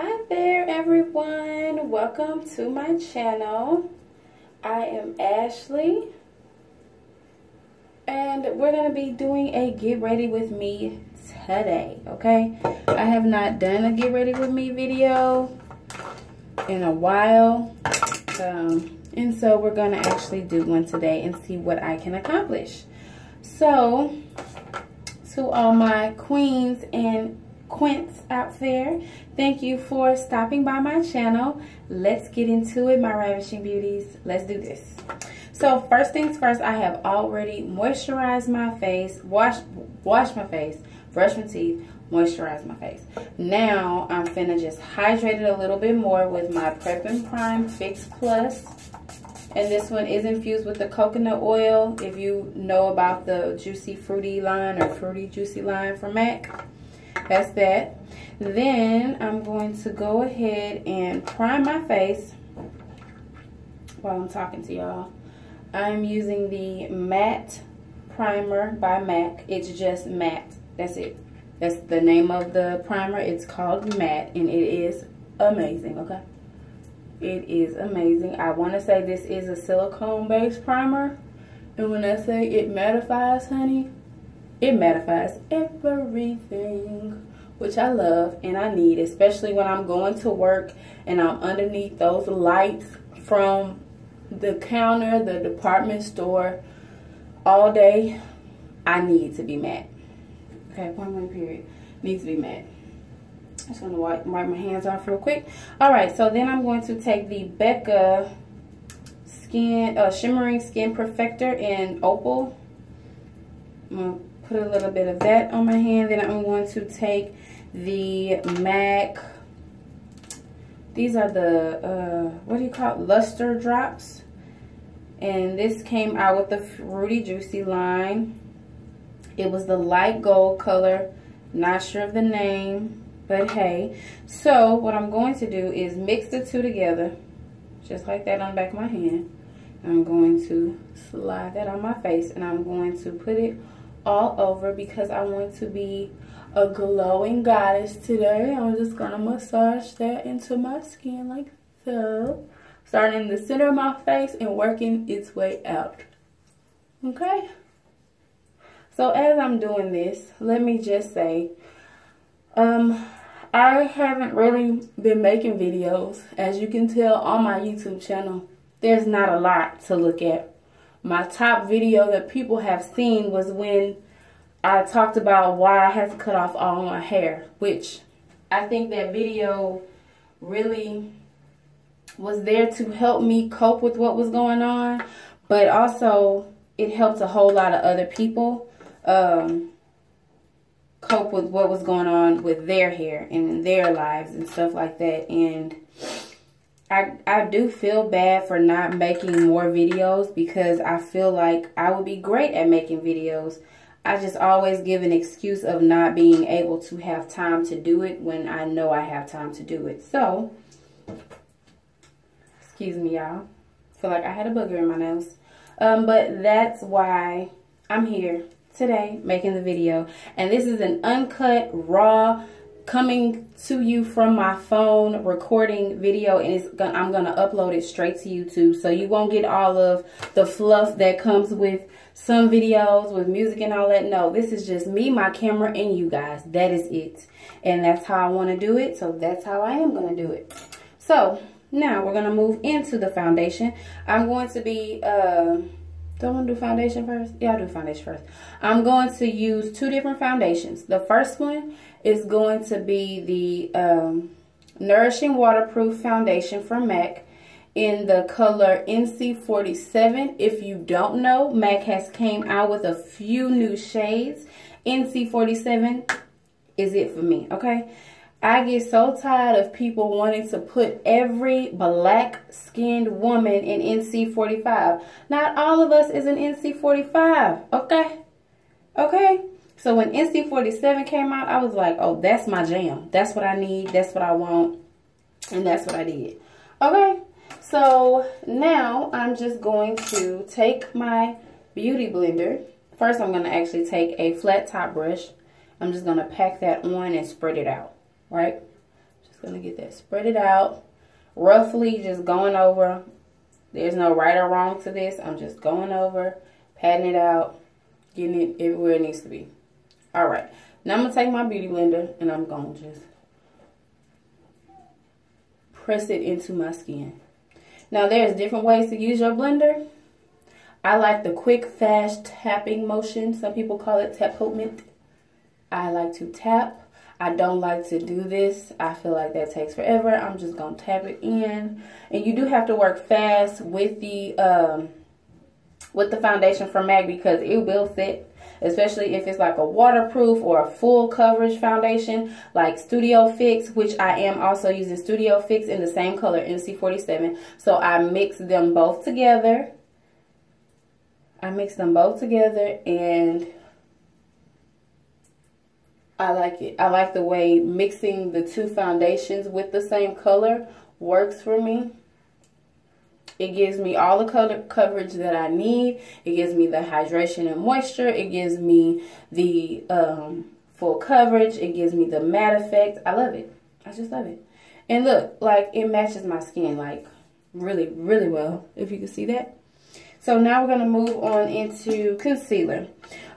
Hi there everyone, welcome to my channel. I am Ashley and we're going to be doing a get ready with me today, okay? I have not done a get ready with me video in a while, and so we're going to actually do one today and see what I can accomplish. So to all my queens and quints out there, thank you for stopping by my channel. Let's get into it, my ravishing beauties. Let's do this. So first things first, I have already moisturized my face, washed my face, brushed my teeth, moisturized my face. Now I'm finna just hydrate it a little bit more with my Prep and Prime Fix Plus. And this one is infused with the coconut oil. If you know about the Juicy Fruity line or Fruity Juicy line from MAC, that's that. Then I'm going to go ahead and prime my face while I'm talking to y'all. I'm using the matte primer by MAC. It's just matte. That's it. That's the name of the primer. It's called matte and it is amazing, okay? It is amazing. I want to say this is a silicone based primer. And when I say it mattifies, honey, it mattifies everything, which I love and I need, especially when I'm going to work and I'm underneath those lights from the counter, the department store all day. I need to be matte. Okay, point period. Needs to be matte. I'm just going to wipe my hands off real quick. Alright, so then I'm going to take the Becca Shimmering Skin Perfector in Opal. I'm going to put a little bit of that on my hand. Then I'm going to take the MAC. These are the, what do you call it? Luster Drops. And this came out with the Fruity Juicy line. It was the light gold color. Not sure of the name, but hey. So what I'm going to do is mix the two together, just like that on the back of my hand. I'm going to slide that on my face and I'm going to put it all over because I want to be a glowing goddess today. I'm just gonna massage that into my skin like so, starting in the center of my face and working its way out. Okay, so as I'm doing this, let me just say I haven't really been making videos. As you can tell on my YouTube channel, there's not a lot to look at. My top video that people have seen was when I talked about why I had to cut off all my hair, which I think that video really was there to help me cope with what was going on, but also it helped a whole lot of other people cope with what was going on with their hair and in their lives and stuff like that. And I do feel bad for not making more videos because I feel like I would be great at making videos. I just always give an excuse of not being able to have time to do it when I know I have time to do it. So, excuse me, y'all. I feel like I had a booger in my nose. But that's why I'm here today making the video. And this is an uncut, raw, coming to you from my phone recording video, and I'm gonna upload it straight to YouTube, so you won't get all of the fluff that comes with some videos with music and all that. No, this is just me, my camera, and you guys. That is it, and that's how I want to do it, so that's how I am gonna do it. So now we're gonna move into the foundation. I'm going to be do I want to do foundation first? Yeah, I'll do foundation first. I'm going to use two different foundations. The first one is going to be the Nourishing Waterproof Foundation from MAC in the color NC47. If you don't know, MAC has came out with a few new shades. NC47 is it for me, okay? I get so tired of people wanting to put every black-skinned woman in NC45. Not all of us is an NC45, okay? Okay? So when NC47 came out, I was like, oh, that's my jam. That's what I need. That's what I want. And that's what I did. Okay? So now I'm just going to take my beauty blender. First, I'm going to actually take a flat top brush. I'm just going to pack that on and spread it out. Right? Just Just gonna get that, spread it out. Roughly just going over. There's no right or wrong to this. I'm just going over, patting it out, getting it everywhere it needs to be. All right. Now I'm gonna take my beauty blender and I'm gonna just press it into my skin. Now there's different ways to use your blender. I like the quick, fast tapping motion. Some people call it tapement. I like to tap. I don't like to do this. I feel like that takes forever. I'm just gonna tap it in. And you do have to work fast with the foundation from MAC because it will set, especially if it's like a waterproof or a full coverage foundation like Studio Fix, which I am also using Studio Fix in the same color, NC47. So I mix them both together. And I like it. I like the way mixing the two foundations with the same color works for me. It gives me all the color coverage that I need. It gives me the hydration and moisture. It gives me the full coverage. It gives me the matte effect. I love it. I just love it. And look, like it matches my skin like really, really well, if you can see that. So now we're going to move on into concealer.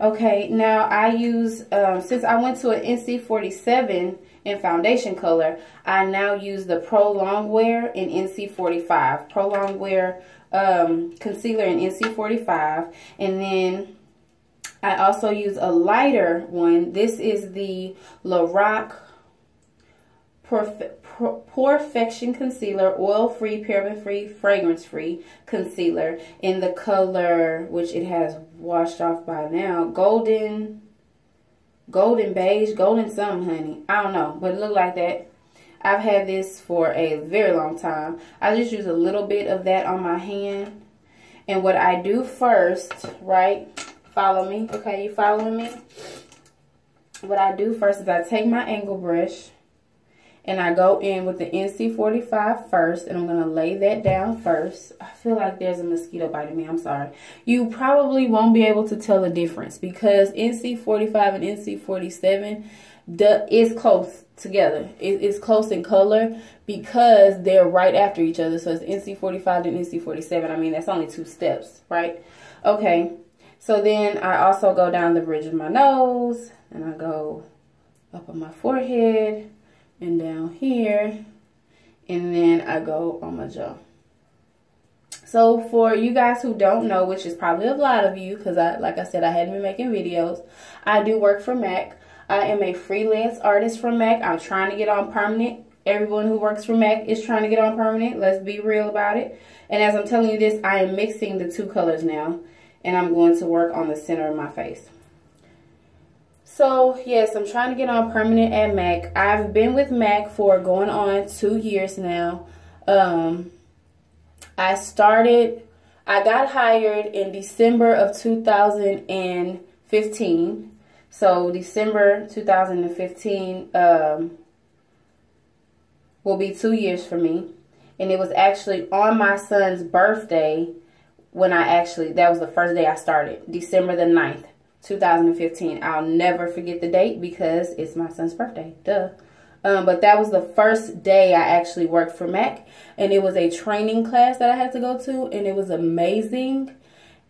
Okay, now I use, since I went to an NC47 in foundation color, I now use the Pro Longwear in NC45. Pro Longwear concealer in NC45. And then I also use a lighter one. This is the Lorac Perfection Concealer, oil-free, paraben-free, fragrance-free concealer in the color, which it has washed off by now, golden beige, golden something, honey. I don't know, but it looked like that. I've had this for a very long time. I just use a little bit of that on my hand. And what I do first, right, follow me, okay, you following me? What I do first is I take my angle brush and I go in with the NC45 first, and I'm going to lay that down first. I feel like there's a mosquito biting me. I'm sorry. You probably won't be able to tell the difference because NC45 and NC47 is close together. It's close in color because they're right after each other. So it's NC45 and NC47. I mean, that's only 2 steps, right? Okay. So then I also go down the bridge of my nose, and I go up on my forehead, and down here, and then I go on my jaw. So for you guys who don't know, which is probably a lot of you, because like I said, I hadn't been making videos, I do work for MAC. I am a freelance artist for MAC. I'm trying to get on permanent. Everyone who works for MAC is trying to get on permanent. Let's be real about it. And as I'm telling you this, I am mixing the 2 colors now, and I'm going to work on the center of my face. So, yes, I'm trying to get on permanent at MAC. I've been with MAC for going on 2 years now. I got hired in December of 2015. So, December 2015 will be 2 years for me. And it was actually on my son's birthday when that was the first day I started, December the 9th. 2015. I'll never forget the date because it's my son's birthday. Duh. But that was the first day I actually worked for MAC. And it was a training class that I had to go to. And it was amazing.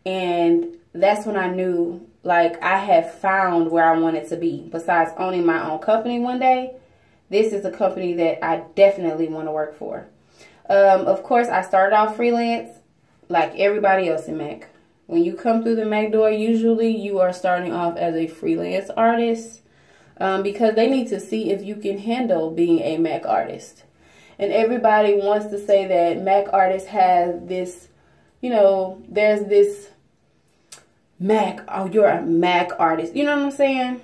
And that's when I knew, like, I had found where I wanted to be. Besides owning my own company one day, this is a company that I definitely want to work for. Of course, I started off freelance like everybody else in MAC. When you come through the MAC door, usually you are starting off as a freelance artist because they need to see if you can handle being a MAC artist. And everybody wants to say that MAC artists have this, you know, there's this MAC, oh, you're a MAC artist. You know what I'm saying?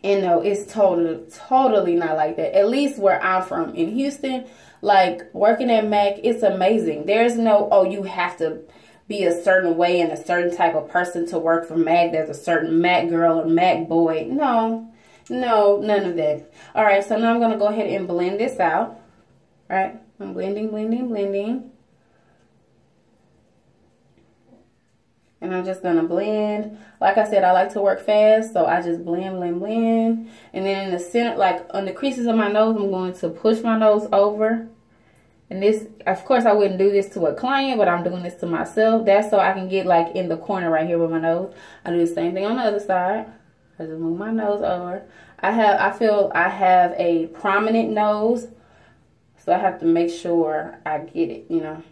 And no, it's totally not like that. At least where I'm from in Houston, like working at MAC, it's amazing. There's no, oh, you have to be a certain way and a certain type of person to work for MAC. There's a certain MAC girl or MAC boy. No, none of that. All right, so now I'm going to go ahead and blend this out. All right, I'm blending. And I'm just gonna blend. Like I said, I like to work fast, so I just blend, blend, blend. And then in the center, like on the creases of my nose, I'm going to push my nose over. And this, of course, I wouldn't do this to a client, but I'm doing this to myself. That's so I can get like in the corner right here with my nose. I do the same thing on the other side. I just move my nose over. I feel I have a prominent nose, so I have to make sure I get it, you know.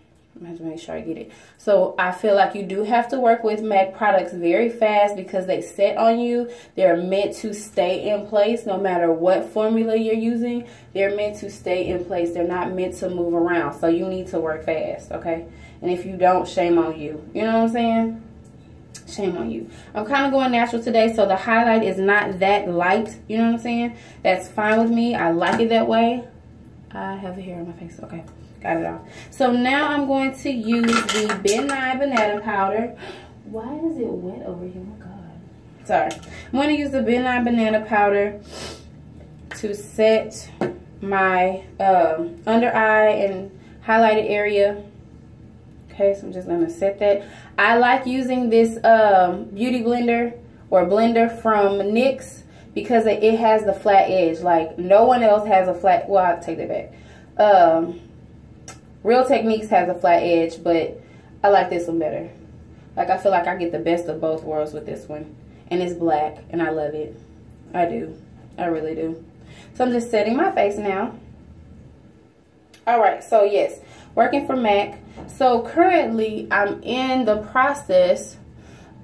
I have to make sure I get it. So I feel like you do have to work with MAC products very fast because they set on you. They're meant to stay in place no matter what formula you're using. They're meant to stay in place. They're not meant to move around. So you need to work fast, okay? And if you don't, shame on you. You know what I'm saying? Shame on you. I'm kind of going natural today, so the highlight is not that light. You know what I'm saying? That's fine with me. I like it that way. I have a hair on my face. Okay. Got it off. So now I'm going to use the Ben Nye banana powder. Why is it wet over here? Oh my God. Sorry. I'm going to use the Ben Nye banana powder to set my under eye and highlighted area. Okay, so I'm just going to set that. I like using this beauty blender or blender from NYX because it has the flat edge. Like no one else has a flat, well, I'll take that back. Real Techniques has a flat edge, but I like this one better. Like, I feel like I get the best of both worlds with this one. And it's black, and I love it. I do. I really do. So I'm just setting my face now. Alright, so yes, working for MAC. So currently, I'm in the process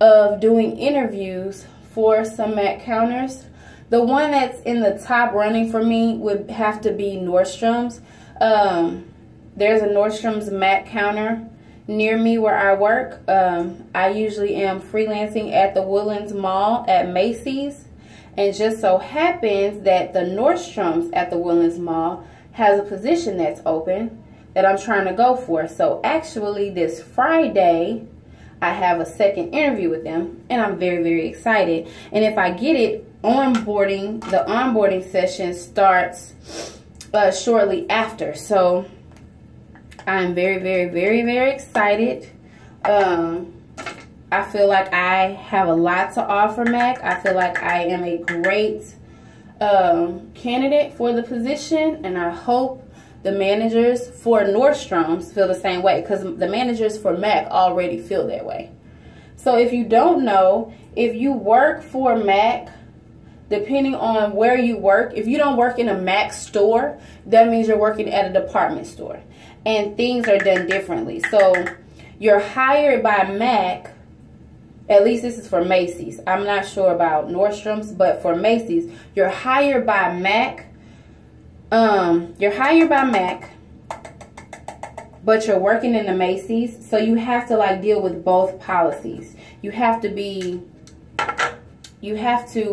of doing interviews for some MAC counters. The one that's in the top running for me would have to be Nordstrom's. There's a Nordstrom's MAC counter near me where I work. I usually am freelancing at the Woodlands Mall at Macy's. And just so happens that the Nordstrom's at the Woodlands Mall has a position that's open that I'm trying to go for. So actually this Friday, I have a second interview with them. And I'm very, very excited. And if I get it, the onboarding session starts shortly after. So I'm very, very, very, very excited. I feel like I have a lot to offer MAC. I feel like I am a great candidate for the position, and I hope the managers for Nordstrom's feel the same way, because the managers for MAC already feel that way. So if you don't know, if you work for MAC, depending on where you work, if you don't work in a MAC store, that means you're working at a department store. And things are done differently. So you're hired by MAC, at least this is for Macy's. I'm not sure about Nordstrom's, but for Macy's, you're hired by MAC. You're hired by MAC, but you're working in the Macy's. So you have to like deal with both policies. You have to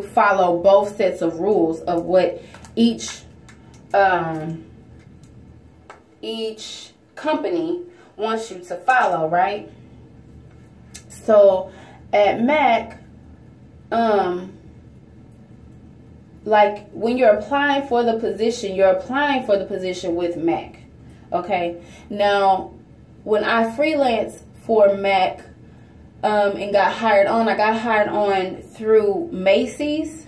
follow both sets of rules of what each company wants you to follow, right? So at MAC, like when you're applying for the position, you're applying for the position with MAC. Okay. Now, when I freelance for MAC and got hired on, I got hired on through Macy's.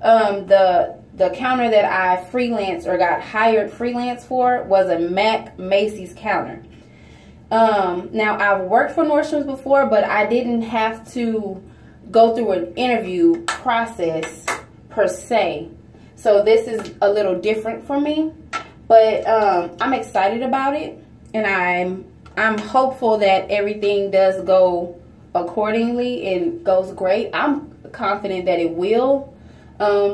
The counter that I freelanced or got hired freelance for was a MAC Macy's counter. Now, I've worked for Nordstrom's before, but I didn't have to go through an interview process per se. So this is a little different for me, but I'm excited about it, and I'm hopeful that everything does go accordingly and goes great. I'm confident that it will.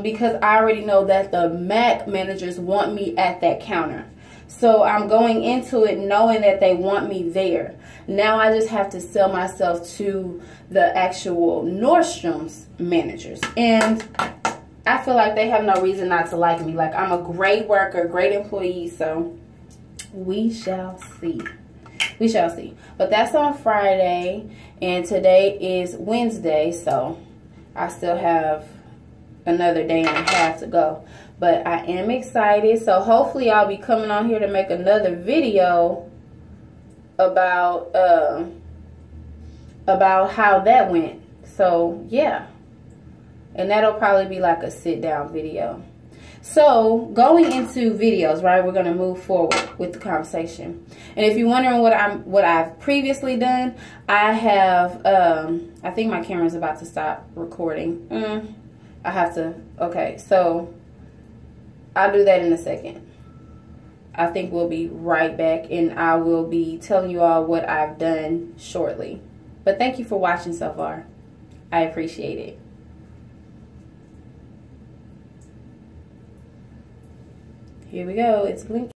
Because I already know that the MAC managers want me at that counter. So I'm going into it knowing that they want me there. Now I just have to sell myself to the actual Nordstrom's managers. And I feel like they have no reason not to like me. Like, I'm a great worker, great employee. So we shall see. We shall see. But that's on Friday. And today is Wednesday. So I still have another day and a half to go, but I am excited. So hopefully I'll be coming on here to make another video about about how that went. So yeah, and that'll probably be like a sit down video. So going into videos, right, we're gonna move forward with the conversation. And if you're wondering what I've previously done, I have I think my camera's about to stop recording. I have to, okay, so I'll do that in a second. I think we'll be right back, and I will be telling you all what I've done shortly. But thank you for watching so far. I appreciate it. Here we go. It's blinking.